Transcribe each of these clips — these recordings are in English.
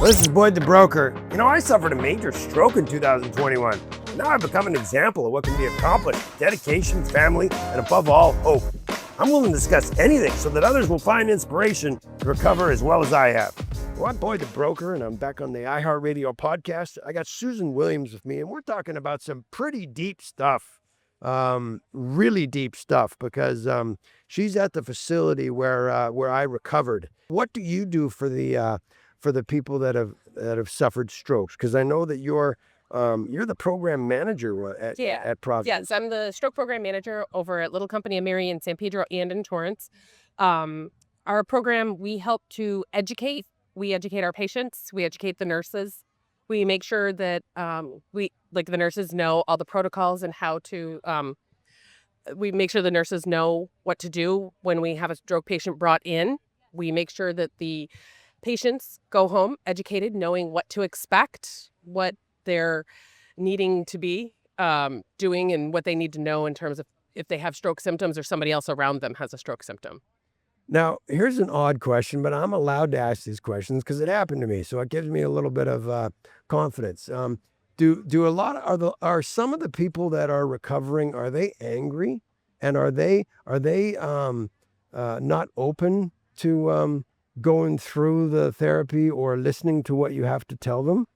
This is Boyd the Broker. You know, I suffered a major stroke in 2021. Now I've become an example of what can be accomplished: dedication, family, and above all, hope. I'm willing to discuss anything so that others will find inspiration to recover as well as I have. Well, I'm Boyd the Broker, and I'm back on the iHeartRadio podcast. I got Susan Williams with me, and we're talking about some pretty deep stuff. Really deep stuff, because she's at the facility where I recovered. What do you do for the people that have suffered strokes? Because I know that you're the program manager at Providence. Yes, I'm the stroke program manager over at Little Company of Mary in San Pedro and in Torrance. Our program, we help to educate. We educate our patients. We educate the nurses. We make sure that the nurses know all the protocols and how to. We make sure the nurses know what to do when we have a stroke patient brought in. We make sure that the patients go home educated, knowing what to expect, what they're needing to be doing, and what they need to know in terms of if they have stroke symptoms or somebody else around them has a stroke symptom. Now, here's an odd question, but I'm allowed to ask these questions because it happened to me, so it gives me a little bit of confidence. Are some of the people that are recovering, are they angry, and are they not open to going through the therapy or listening to what you have to tell them?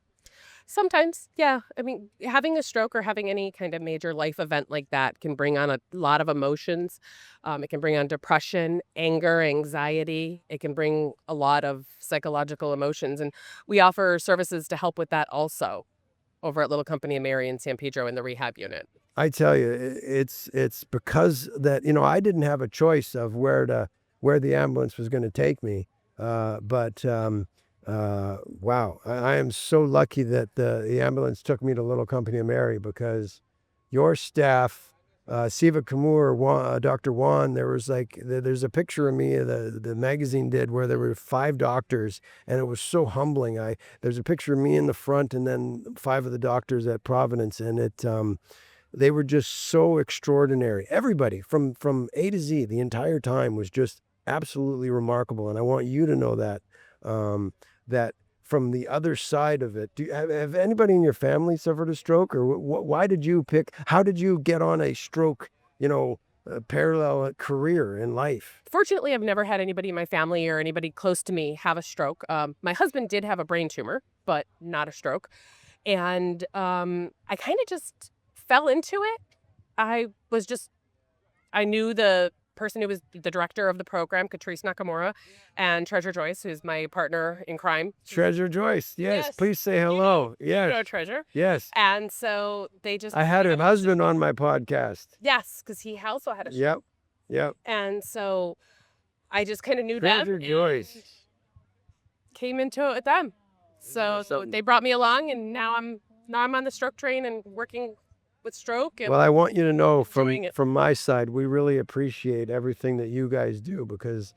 Sometimes, yeah. I mean, having a stroke or having any kind of major life event like that can bring on a lot of emotions. It can bring on depression, anger, anxiety. It can bring a lot of psychological emotions. And we offer services to help with that also over at Little Company of Mary in San Pedro in the rehab unit. I tell you, it's because that, I didn't have a choice of where the ambulance was going to take me. Wow, I am so lucky that the ambulance took me to Little Company of Mary, because your staff, Siva Kamur, Dr. Juan, there's a picture of me the magazine did where there were 5 doctors, and it was so humbling. There's a picture of me in the front and then 5 of the doctors at Providence, and they were just so extraordinary. Everybody from A to Z the entire time was just absolutely remarkable, and I want you to know that. That from the other side of it, have anybody in your family suffered a stroke, or how did you get on a stroke, parallel career in life? Fortunately, I've never had anybody in my family or anybody close to me have a stroke. My husband did have a brain tumor, but not a stroke. And I kind of just fell into it. I knew the person who was the director of the program, Catrice Nakamura, and Treasure Joyce, who's my partner in crime. Treasure Joyce, yes. Please say hello. Yes. You know Treasure. Yes. And so they just... I had her husband on my podcast. Yes, because he also had a stroke. Yep. And so I just kind of knew them. Treasure Joyce. Came into it with them. So they brought me along, and now I'm on the stroke train and working with stroke. Well, I want you to know from my side, we really appreciate everything that you guys do, because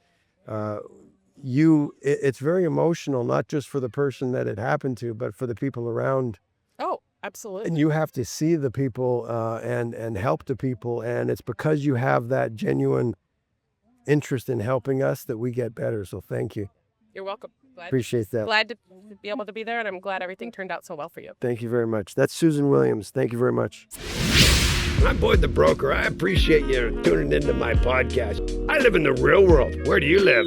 it's very emotional, not just for the person that it happened to, but for the people around. Oh, absolutely. And you have to see the people and help the people, and it's because you have that genuine interest in helping us that we get better. So thank you. You're welcome. Appreciate that. Glad to be able to be there, and I'm glad everything turned out so well for you. Thank you very much. That's Susan Williams. Thank you very much. I'm Boyd the Broker. I appreciate you tuning into my podcast. I live in the real world. Where do you live?